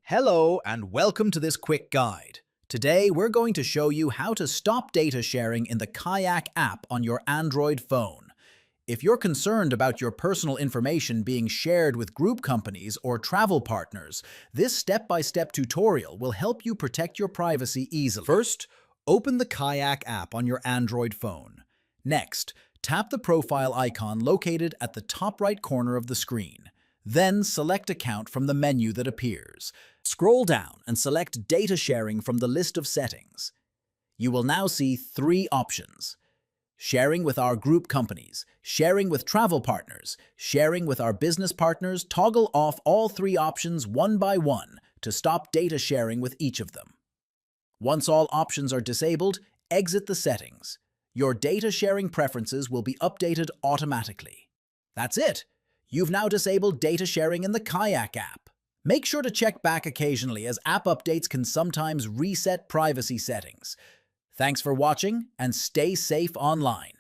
Hello and welcome to this quick guide. Today we're going to show you how to stop data sharing in the Kayak app on your Android phone. If you're concerned about your personal information being shared with group companies or travel partners, this step-by-step tutorial will help you protect your privacy easily. First, open the Kayak app on your Android phone. Next, tap the profile icon located at the top right corner of the screen. Then select Account from the menu that appears. Scroll down and select Data Sharing from the list of settings. You will now see three options: sharing with our group companies, sharing with travel partners, sharing with our business partners. Toggle off all three options one by one to stop data sharing with each of them. Once all options are disabled, exit the settings. Your data sharing preferences will be updated automatically. That's it! You've now disabled data sharing in the Kayak app. Make sure to check back occasionally, as app updates can sometimes reset privacy settings. Thanks for watching and stay safe online.